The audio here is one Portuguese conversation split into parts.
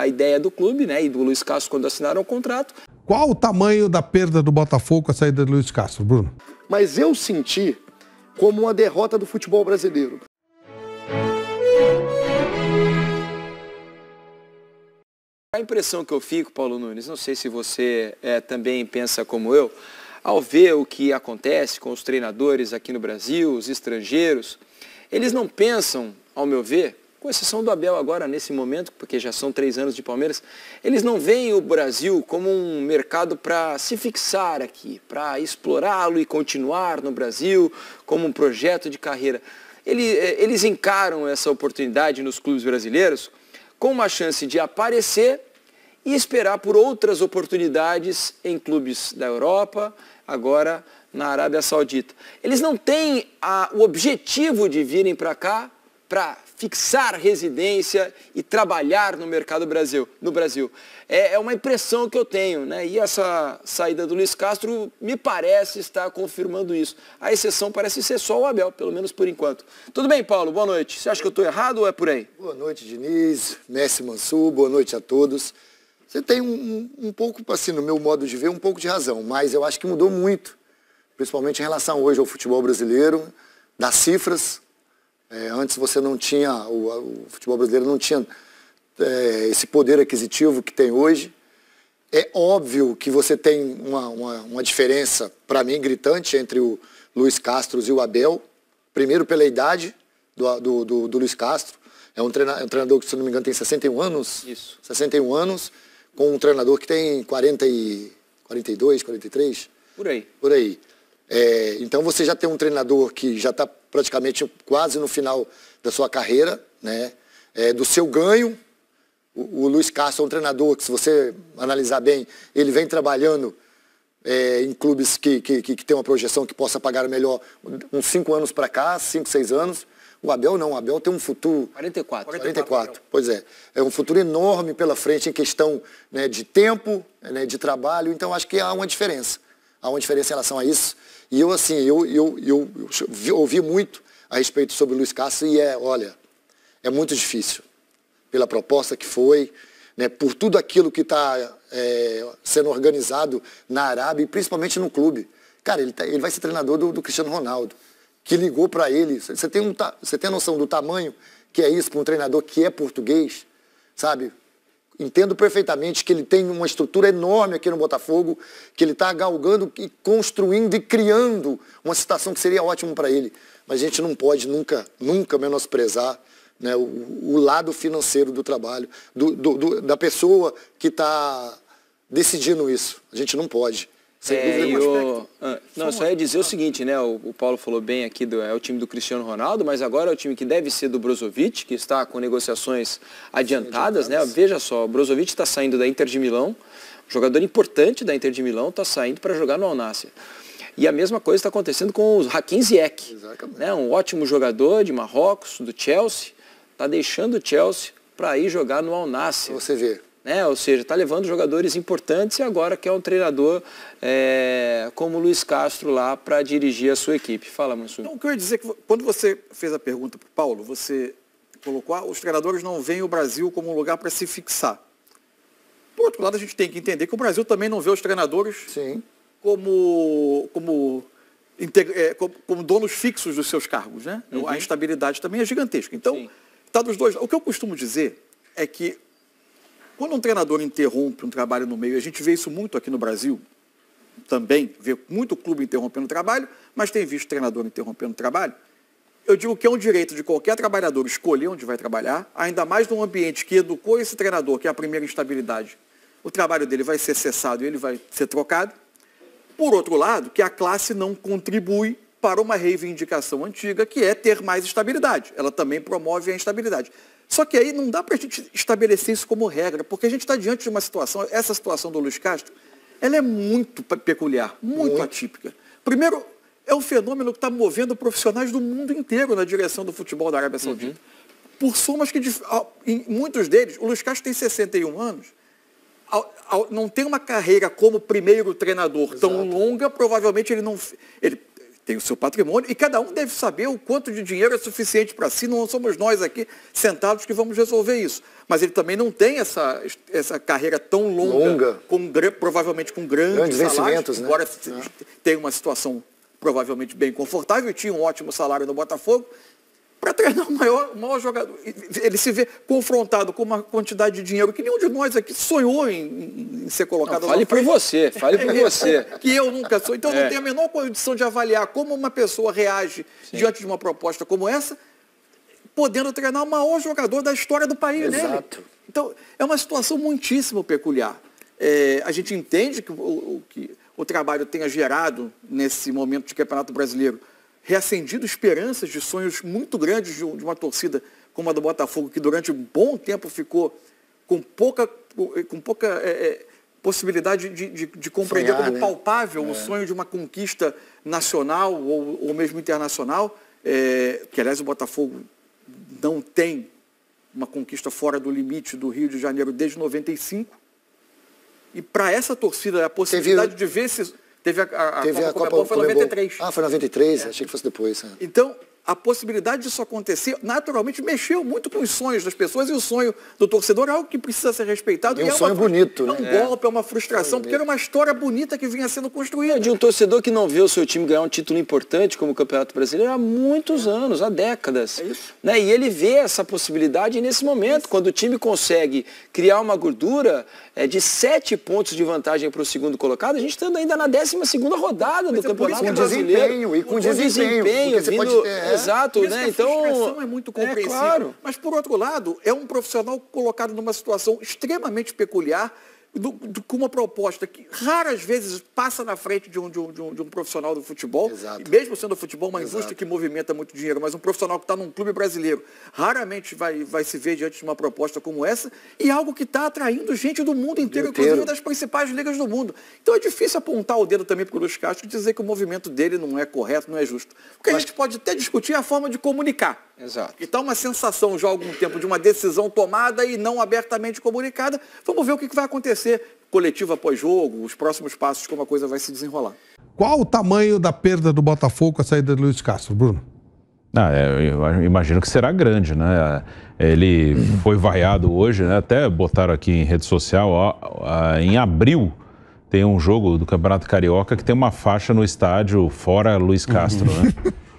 a ideia do clube, né, e do Luiz Castro quando assinaram o contrato. Qual o tamanho da perda do Botafogo com a saída do Luiz Castro, Bruno? Mas eu senti como uma derrota do futebol brasileiro. A impressão que eu fico, Paulo Nunes, não sei se você também pensa como eu, ao ver o que acontece com os treinadores aqui no Brasil, os estrangeiros, eles não pensam, ao meu ver, com exceção do Abel agora nesse momento, porque já são 3 anos de Palmeiras, eles não veem o Brasil como um mercado para se fixar aqui, para explorá-lo e continuar no Brasil como um projeto de carreira. Eles encaram essa oportunidade nos clubes brasileiros com uma chance de aparecer e esperar por outras oportunidades em clubes da Europa, agora na Arábia Saudita. Eles não têm o objetivo de virem para cá para fixar residência e trabalhar no mercado no Brasil. É uma impressão que eu tenho, né? E essa saída do Luiz Castro me parece estar confirmando isso. A exceção parece ser só o Abel, pelo menos por enquanto. Tudo bem, Paulo? Boa noite. Você acha que eu estou errado ou é por aí? Boa noite, Diniz, Messi Mansur, boa noite a todos. Você tem um pouco, assim, no meu modo de ver, um pouco de razão, mas eu acho que mudou muito, principalmente em relação hoje ao futebol brasileiro, das cifras. Antes você não tinha, o futebol brasileiro não tinha esse poder aquisitivo que tem hoje. É óbvio que você tem uma diferença, para mim, gritante entre o Luiz Castro e o Abel. Primeiro pela idade do Luiz Castro. É um treinador que, se não me engano, tem 61 anos. Isso. 61 anos, com um treinador que tem 42, 43. Por aí. Por aí. Então você já tem um treinador que já está praticamente quase no final da sua carreira, né? Do seu ganho. O Luiz Castro é um treinador que, se você analisar bem, ele vem trabalhando em clubes que tem uma projeção que possa pagar melhor uns 5 anos para cá, 5, 6 anos. O Abel não, o Abel tem um futuro... 44, pois é. É um futuro enorme pela frente em questão, né, de tempo, né, de trabalho, então acho que há uma diferença. Há uma diferença em relação a isso. E eu, assim, eu ouvi muito a respeito sobre o Luiz Castro e olha, é muito difícil. Pela proposta que foi, né, por tudo aquilo que está sendo organizado na Arábia e principalmente no clube. Cara, ele vai ser treinador do Cristiano Ronaldo, que ligou para ele. Você tem a noção do tamanho que é isso para um treinador que é português, sabe? Entendo perfeitamente que ele tem uma estrutura enorme aqui no Botafogo, que ele está galgando e construindo e criando uma situação que seria ótima para ele. Mas a gente não pode nunca menosprezar, né, o lado financeiro do trabalho, da pessoa que está decidindo isso. A gente não pode. Só ia dizer o seguinte, né? O Paulo falou bem aqui, é o time do Cristiano Ronaldo, mas agora é o time que deve ser do Brozovic, que está com negociações adiantadas, né? Veja só, o Brozovic está saindo da Inter de Milão, jogador importante da Inter de Milão, está saindo para jogar no Al Nassr. E a mesma coisa está acontecendo com o Hakim Ziyech, né? Um ótimo jogador de Marrocos, do Chelsea, está deixando o Chelsea para ir jogar no Al Nassr. Você vê. Ou seja, está levando jogadores importantes e agora quer um treinador como o Luiz Castro lá para dirigir a sua equipe. Fala, Mansur. Então, o que eu ia dizer é que quando você fez a pergunta para o Paulo, você colocou, os treinadores não veem o Brasil como um lugar para se fixar. Por outro lado, a gente tem que entender que o Brasil também não vê os treinadores como donos fixos dos seus cargos, né? Uhum. A instabilidade também é gigantesca. Então, está dos dois. O que eu costumo dizer é que quando um treinador interrompe um trabalho no meio, a gente vê isso muito aqui no Brasil, também, vê muito clube interrompendo o trabalho, mas tem visto treinador interrompendo o trabalho. Eu digo que é um direito de qualquer trabalhador escolher onde vai trabalhar, ainda mais num ambiente que educou esse treinador, que é a primeira instabilidade. O trabalho dele vai ser cessado e ele vai ser trocado. Por outro lado, que a classe não contribui para uma reivindicação antiga, que é ter mais estabilidade. Ela também promove a instabilidade. Só que aí não dá para a gente estabelecer isso como regra, porque a gente está diante de uma situação, essa situação do Luiz Castro, ela é muito peculiar, muito atípica. Primeiro, é um fenômeno que está movendo profissionais do mundo inteiro na direção do futebol da Arábia Saudita. Uhum. Por somas que, em muitos deles, o Luiz Castro tem 61 anos, não tem uma carreira como primeiro treinador tão longa, provavelmente ele tem o seu patrimônio e cada um deve saber o quanto de dinheiro é suficiente para si. Não somos nós aqui sentados que vamos resolver isso. Mas ele também não tem essa carreira tão longa. Provavelmente com grandes salários, né? Embora tenha uma situação provavelmente bem confortável e tinha um ótimo salário no Botafogo, para treinar o maior jogador. Ele se vê confrontado com uma quantidade de dinheiro que nenhum de nós aqui sonhou em ser colocado. Não, fale por você. Que eu nunca sou. Então eu não tenho a menor condição de avaliar como uma pessoa reage diante de uma proposta como essa, podendo treinar o maior jogador da história do país. Exato. Nele. Então é uma situação muitíssimo peculiar. A gente entende que o trabalho tenha gerado, nesse momento de Campeonato Brasileiro, reacendido esperanças de sonhos muito grandes de uma torcida como a do Botafogo, que durante um bom tempo ficou com pouca possibilidade de compreender sonhar, como palpável o sonho de uma conquista nacional ou mesmo internacional, que aliás o Botafogo não tem uma conquista fora do limite do Rio de Janeiro desde 95. E para essa torcida, a possibilidade de ver se... Teve a Copa foi em 93. Foi em 93, achei que fosse depois. Então, a possibilidade disso acontecer, naturalmente, mexeu muito com os sonhos das pessoas, e o sonho do torcedor é algo que precisa ser respeitado. E um sonho bonito, né? É um golpe, é uma frustração, porque era uma história bonita que vinha sendo construída. De um torcedor que não vê o seu time ganhar um título importante como o Campeonato Brasileiro há muitos anos, há décadas. É isso. Né? E ele vê essa possibilidade nesse momento, quando o time consegue criar uma gordura de 7 pontos de vantagem para o segundo colocado, a gente estando ainda na 12ª rodada do Campeonato Brasileiro. E com desempenho. Você pode ter... Exato, né? Então, a frustração é muito compreensível. Claro. Mas, por outro lado, é um profissional colocado numa situação extremamente peculiar, com uma proposta que raras vezes passa na frente de um profissional do futebol. Exato. E mesmo sendo o futebol uma indústria que movimenta muito dinheiro, mas um profissional que está num clube brasileiro raramente vai se ver diante de uma proposta como essa, e algo que está atraindo gente do mundo inteiro, inclusive das principais ligas do mundo. Então é difícil apontar o dedo também para o Luiz Castro e dizer que o movimento dele não é correto, não é justo. Porque a gente pode até discutir a forma de comunicar. Exato. E está uma sensação já há algum tempo de uma decisão tomada e não abertamente comunicada. Vamos ver o que vai acontecer. Coletivo após jogo, os próximos passos, como a coisa vai se desenrolar. Qual o tamanho da perda do Botafogo com a saída do Luiz Castro, Bruno? Eu imagino que será grande, né? Ele foi vaiado hoje, né? Até botaram aqui em rede social, em abril tem um jogo do Campeonato Carioca que tem uma faixa no estádio fora Luiz Castro, né?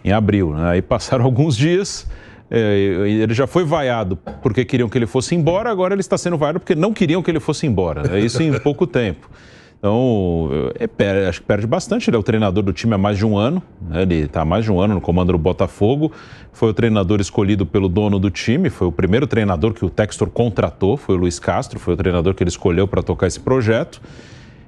Em abril, né? Aí passaram alguns dias... ele já foi vaiado porque queriam que ele fosse embora, agora ele está sendo vaiado porque não queriam que ele fosse embora. Isso em pouco tempo. Então, acho que perde bastante. Ele é o treinador do time há mais de um ano, né? Ele está há mais de um ano no comando do Botafogo. Foi o treinador escolhido pelo dono do time, foi o primeiro treinador que o Textor contratou, foi o Luiz Castro, foi o treinador que ele escolheu para tocar esse projeto.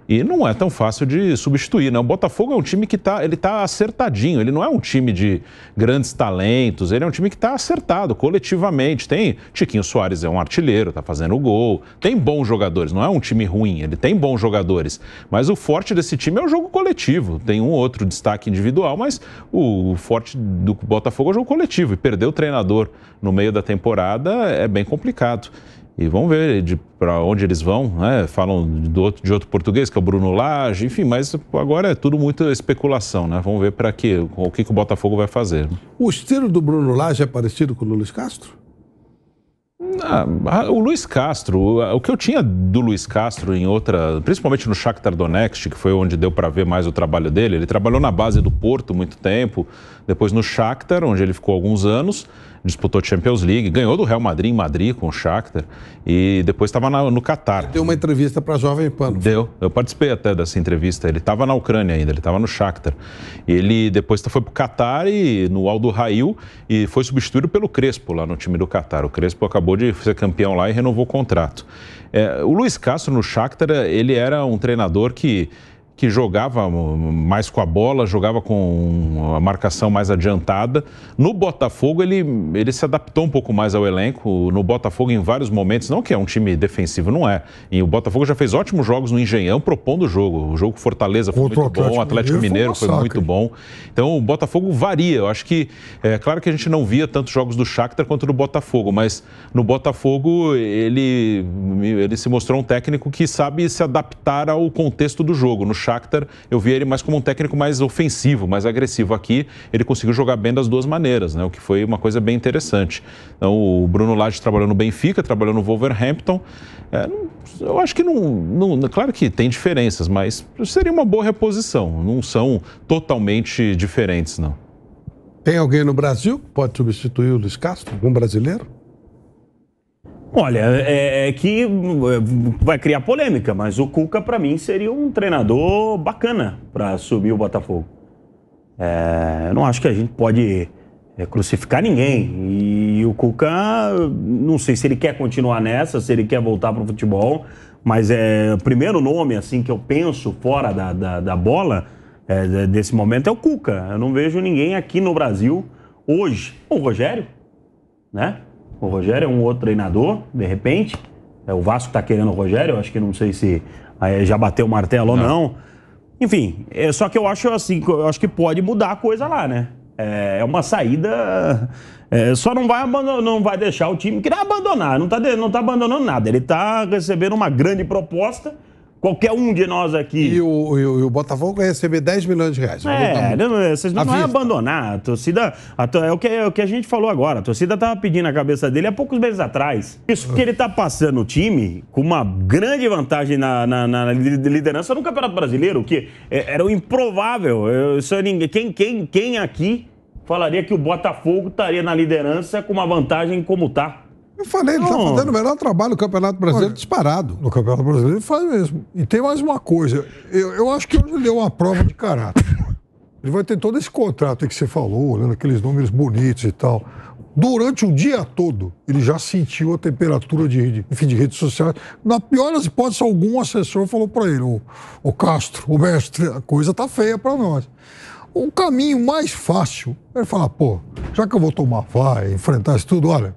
E não é tão fácil de substituir, né? O Botafogo é um time que está acertadinho, ele não é um time de grandes talentos, ele é um time que está acertado coletivamente. Tem Tiquinho Soares, é um artilheiro, está fazendo gol, tem bons jogadores, não é um time ruim, ele tem bons jogadores. Mas o forte desse time é o jogo coletivo, tem um outro destaque individual, mas o forte do Botafogo é o jogo coletivo. E perder o treinador no meio da temporada é bem complicado. E vamos ver para onde eles vão, né? Falam de outro português, que é o Bruno Lage, enfim, mas agora é tudo muita especulação, né? Vamos ver o que o Botafogo vai fazer. O estilo do Bruno Lage é parecido com o do Luiz Castro? O Luiz Castro, o que eu tinha do Luiz Castro principalmente no Shakhtar Donetsk, que foi onde deu para ver mais o trabalho dele, ele trabalhou na base do Porto muito tempo, depois no Shakhtar, onde ele ficou alguns anos, disputou Champions League, ganhou do Real Madrid em Madrid com o Shakhtar e depois estava no Catar. Deu uma entrevista para a Jovem Pan. Deu, eu participei até dessa entrevista, ele estava na Ucrânia ainda, ele estava no Shakhtar. Ele depois foi para o Catar e no Al Duhail e foi substituído pelo Crespo lá no time do Catar. O Crespo acabou de ser campeão lá e renovou o contrato. O Luiz Castro no Shakhtar, ele era um treinador que jogava mais com a bola, jogava com a marcação mais adiantada. No Botafogo, ele se adaptou um pouco mais ao elenco. No Botafogo, em vários momentos, não que é um time defensivo, não é. E o Botafogo já fez ótimos jogos no Engenhão, propondo o jogo. O jogo com Fortaleza foi muito bom, o Atlético Mineiro foi muito bom. Então, o Botafogo varia. Eu acho que, claro que a gente não via tantos jogos do Shakhtar quanto do Botafogo, mas no Botafogo, ele se mostrou um técnico que sabe se adaptar ao contexto do jogo. No Shakhtar, eu vi ele mais como um técnico mais ofensivo, mais agressivo. Aqui, ele conseguiu jogar bem das duas maneiras, né? O que foi uma coisa bem interessante. Então, o Bruno Lage trabalhou no Benfica, trabalhou no Wolverhampton. Eu acho que claro que tem diferenças, mas seria uma boa reposição. Não são totalmente diferentes, não. Tem alguém no Brasil que pode substituir o Luis Castro? Algum brasileiro? Olha, é que vai criar polêmica, mas o Cuca, para mim, seria um treinador bacana para assumir o Botafogo. Eu não acho que a gente pode crucificar ninguém. E o Cuca, não sei se ele quer continuar nessa, se ele quer voltar para o futebol, mas o primeiro nome assim que eu penso fora da bola desse momento é o Cuca. Eu não vejo ninguém aqui no Brasil hoje. O Rogério, né? O Rogério é um outro treinador, de repente. O Vasco está querendo o Rogério, eu acho que não sei se já bateu o martelo ou não. Enfim, só que eu acho assim, que pode mudar a coisa lá, né? É uma saída. Só não vai deixar o time querer abandonar. Não tá abandonando nada. Ele tá recebendo uma grande proposta. Qualquer um de nós aqui. E o Botafogo vai receber 10 milhões de reais. Vocês não vai abandonar. A torcida. É o que a gente falou agora. A torcida estava pedindo a cabeça dele há poucos meses atrás. Isso que ele está passando o time com uma grande vantagem na liderança no Campeonato Brasileiro, que era o improvável. Quem aqui falaria que o Botafogo estaria na liderança com uma vantagem como está? Eu falei, ele está fazendo o melhor trabalho no Campeonato Brasileiro disparado. No Campeonato Brasileiro ele faz mesmo. E tem mais uma coisa. Eu acho que hoje ele deu uma prova de caráter. Ele vai ter todo esse contrato aí que você falou, olhando aqueles números bonitos e tal. Durante o dia todo, ele já sentiu a temperatura de redes sociais. Na pior das hipóteses, algum assessor falou para ele, o Castro, o mestre, a coisa tá feia para nós. O caminho mais fácil é falar, já que eu vou tomar vai, enfrentar isso tudo, olha,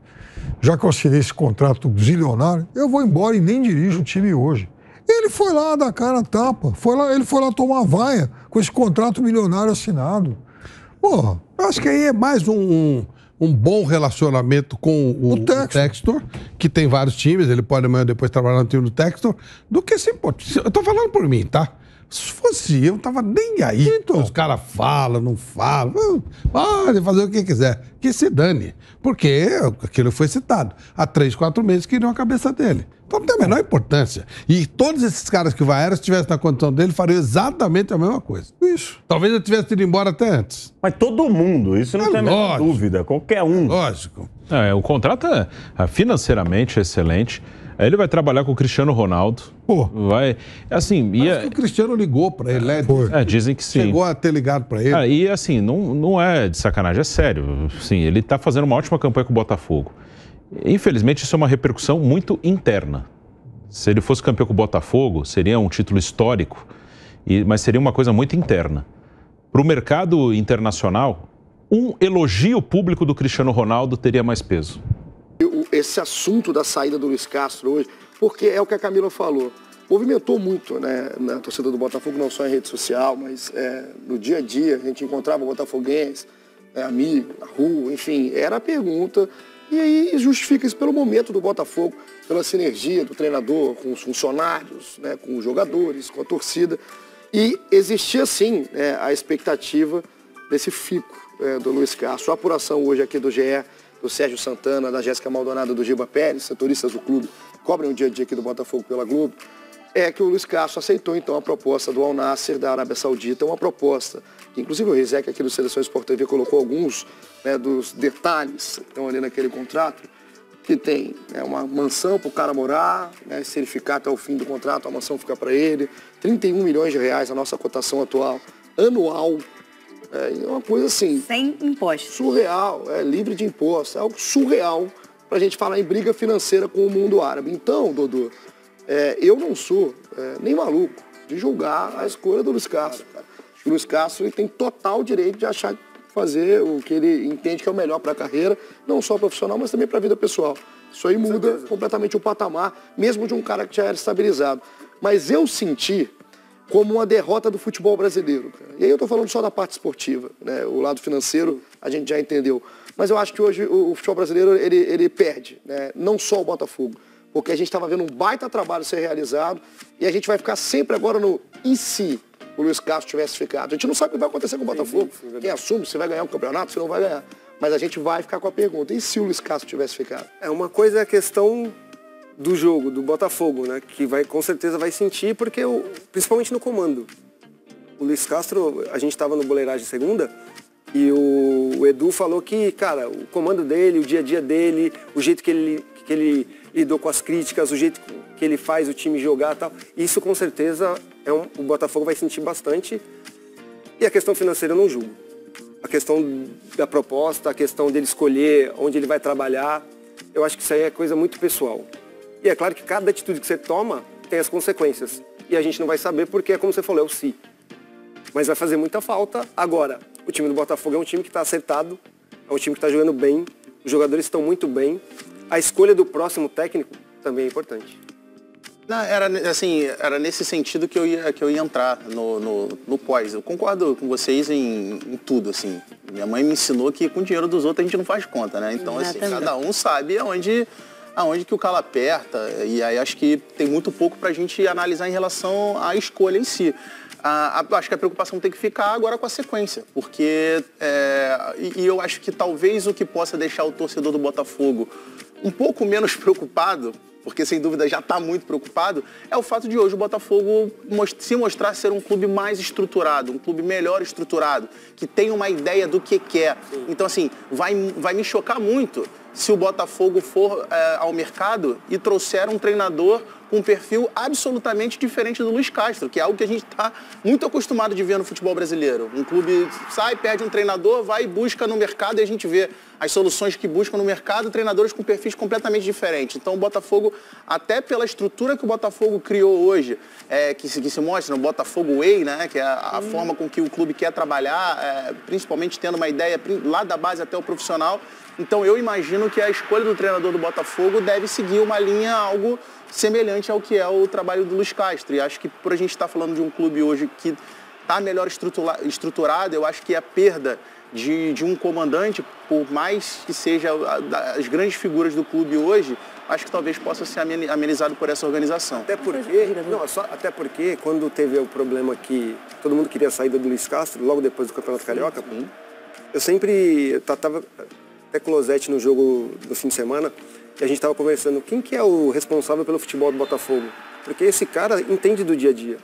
já que eu assinei esse contrato zilionário, eu vou embora e nem dirijo o time hoje. Ele foi lá dar cara a tapa, ele foi lá tomar vaia com esse contrato milionário assinado. Eu acho que aí é mais um bom relacionamento com o Textor, que tem vários times, ele pode amanhã depois trabalhar no time do Textor, do que se eu tô falando por mim, tá? Se fosse eu, não tava nem aí. Então, os caras falam, não falam. Pode fazer o que quiser. Que se dane. Porque aquilo foi citado. Há 3, 4 meses queriam a cabeça dele. Então não tem a menor importância. E todos esses caras que vieram, se estivessem na condição dele, fariam exatamente a mesma coisa. Isso. Talvez eu tivesse ido embora até antes. Mas todo mundo, isso não tem a menor dúvida. Qualquer um. Lógico. O contrato é financeiramente excelente. Ele vai trabalhar com o Cristiano Ronaldo. Vai, assim... Parece que o Cristiano ligou para ele, né? Dizem que sim. Chegou a ter ligado para ele. E assim, não é de sacanagem, é sério. Sim, ele está fazendo uma ótima campanha com o Botafogo. Infelizmente, isso é uma repercussão muito interna. Se ele fosse campeão com o Botafogo, seria um título histórico, mas seria uma coisa muito interna. Para o mercado internacional, um elogio público do Cristiano Ronaldo teria mais peso. Esse assunto da saída do Luis Castro hoje, porque é o que a Camila falou, movimentou muito, né, na torcida do Botafogo, não só em rede social, mas no dia a dia, a gente encontrava botafoguenses, amigo, na rua, enfim, era a pergunta, e aí justifica isso pelo momento do Botafogo, pela sinergia do treinador com os funcionários, né, com os jogadores, com a torcida, e existia sim a expectativa desse fico do Luis Castro. A apuração hoje aqui do GE, do Sérgio Santana, da Jéssica Maldonado, do Giba Pérez, setoristas do clube, cobrem o dia a dia aqui do Botafogo pela Globo, é que o Luis Castro aceitou então a proposta do Al Nassr da Arábia Saudita, uma proposta que inclusive o Rizek aqui do Seleção Sport TV colocou alguns dos detalhes que estão ali naquele contrato, que tem uma mansão para o cara morar, se ele ficar até o fim do contrato, a mansão fica para ele, 31 milhões de reais a nossa cotação atual, anual. É uma coisa assim... Sem impostos. Surreal, livre de impostos. É algo surreal para a gente falar em briga financeira com o mundo árabe. Então, Dodô, eu não sou nem maluco de julgar a escolha do Luis Castro. Cara. Acho que o Luis Castro ele tem total direito de achar fazer o que ele entende que é o melhor para a carreira, não só profissional, mas também para a vida pessoal. Isso aí muda completamente o patamar, mesmo de um cara que já era estabilizado. Mas eu senti como uma derrota do futebol brasileiro. Cara. E aí eu estou falando só da parte esportiva, né? O lado financeiro a gente já entendeu. Mas eu acho que hoje o futebol brasileiro ele perde, né? Não só o Botafogo, porque a gente estava vendo um baita trabalho ser realizado e a gente vai ficar sempre agora no e se. o Luiz Castro tivesse ficado. A gente não sabe o que vai acontecer com o Botafogo. Quem assume se vai ganhar o campeonato, se não vai ganhar. Mas a gente vai ficar com a pergunta, e se o Luiz Castro tivesse ficado? Uma coisa é a questão do jogo, do Botafogo, né? Que com certeza vai sentir, porque principalmente no comando. O Luiz Castro, a gente estava no Boleiragem segunda, e o Edu falou que, cara, o comando dele, o dia a dia dele, o jeito que ele lidou com as críticas, o jeito que ele faz o time jogar e tal, isso com certeza o Botafogo vai sentir bastante. E a questão financeira eu não julgo. A questão da proposta, a questão dele escolher onde ele vai trabalhar, eu acho que isso aí é coisa muito pessoal. E é claro que cada atitude que você toma tem as consequências. E a gente não vai saber porque, como você falou, é o si. Mas vai fazer muita falta. Agora, o time do Botafogo é um time que está acertado, é um time que está jogando bem, os jogadores estão muito bem. A escolha do próximo técnico também é importante. Não, era nesse sentido que eu ia entrar no pós. Eu concordo com vocês em tudo, assim. Minha mãe me ensinou que com o dinheiro dos outros a gente não faz conta, né? Então, assim, cada um sabe aonde que o calo aperta. E aí acho que tem muito pouco para a gente analisar em relação à escolha em si. Acho que a preocupação tem que ficar agora com a sequência, porque e eu acho que talvez o que possa deixar o torcedor do Botafogo um pouco menos preocupado, porque sem dúvida já está muito preocupado, é o fato de hoje o Botafogo se mostrar ser um clube mais estruturado, um clube melhor estruturado, que tem uma ideia do que quer. Então, assim, vai me chocar muito se o Botafogo for ao mercado e trouxer um treinador com um perfil absolutamente diferente do Luis Castro, que é algo que a gente está muito acostumado de ver no futebol brasileiro. Um clube sai, perde um treinador, vai e busca no mercado, e a gente vê as soluções que buscam no mercado, treinadores com perfis completamente diferentes. Então o Botafogo, até pela estrutura que o Botafogo criou hoje, que se mostra no Botafogo Way, né, que é a forma com que o clube quer trabalhar, principalmente tendo uma ideia lá da base até o profissional. Então eu imagino que a escolha do treinador do Botafogo deve seguir uma linha algo semelhante ao que é o trabalho do Luis Castro. E acho que por a gente estar falando de um clube hoje que está melhor estruturado, eu acho que a perda de um comandante, por mais que seja as grandes figuras do clube hoje, acho que talvez possa ser amenizado por essa organização. Até porque quando teve o problema que todo mundo queria a saída do Luis Castro, logo depois do Campeonato Carioca, eu sempre estava até com o Losetti no jogo do fim de semana, e a gente estava conversando, quem que é o responsável pelo futebol do Botafogo? Porque esse cara entende do dia a dia.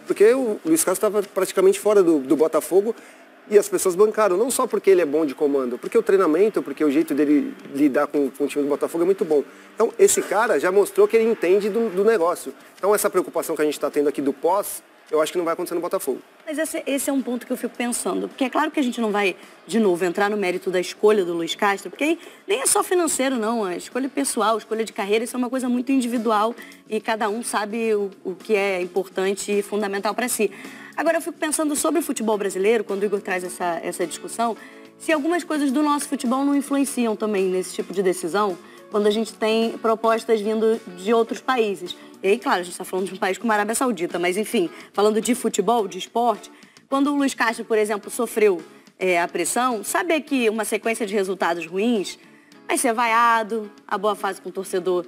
Porque o Luis Castro estava praticamente fora do Botafogo e as pessoas bancaram, não só porque ele é bom de comando, porque o treinamento, porque o jeito dele lidar com o time do Botafogo é muito bom. Então, esse cara já mostrou que ele entende do negócio. Então, essa preocupação que a gente está tendo aqui do pós, eu acho que não vai acontecer no Botafogo. Mas esse é um ponto que eu fico pensando, porque é claro que a gente não vai, de novo, entrar no mérito da escolha do Luis Castro, porque nem é só financeiro, não, a escolha pessoal, a escolha de carreira, isso é uma coisa muito individual e cada um sabe o que é importante e fundamental para si. Agora, eu fico pensando sobre o futebol brasileiro, quando o Igor traz essa discussão, se algumas coisas do nosso futebol não influenciam também nesse tipo de decisão, quando a gente tem propostas vindo de outros países. E aí, claro, a gente está falando de um país como a Arábia Saudita, mas enfim, falando de futebol, de esporte, quando o Luis Castro, por exemplo, sofreu a pressão, saber que uma sequência de resultados ruins vai ser vaiado, a boa fase com o torcedor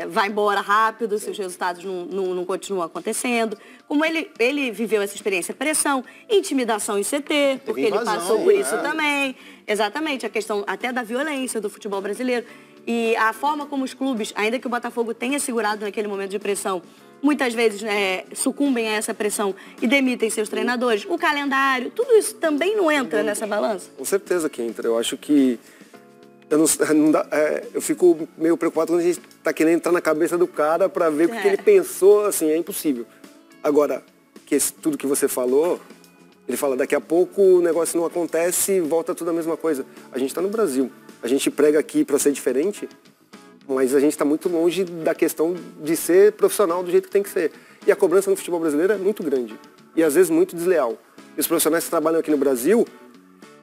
vai embora rápido se os resultados não continuam acontecendo. Como ele viveu essa experiência, pressão, intimidação em CT, porque ele passou por isso também. Exatamente, a questão até da violência do futebol brasileiro. E a forma como os clubes, ainda que o Botafogo tenha segurado naquele momento de pressão, muitas vezes sucumbem a essa pressão e demitem seus treinadores. O calendário, tudo isso também não entra nessa balança? Com certeza que entra. Eu acho que eu fico meio preocupado quando a gente está querendo entrar na cabeça do cara para ver o que ele pensou, assim, é impossível. Agora, tudo que você falou, ele fala, daqui a pouco o negócio não acontece e volta tudo a mesma coisa. A gente está no Brasil. A gente prega aqui para ser diferente, mas a gente está muito longe da questão de ser profissional do jeito que tem que ser. E a cobrança no futebol brasileiro é muito grande e às vezes muito desleal. E os profissionais que trabalham aqui no Brasil,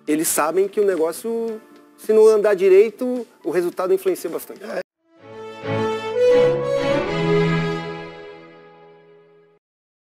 eles sabem que o negócio, se não andar direito, o resultado influencia bastante.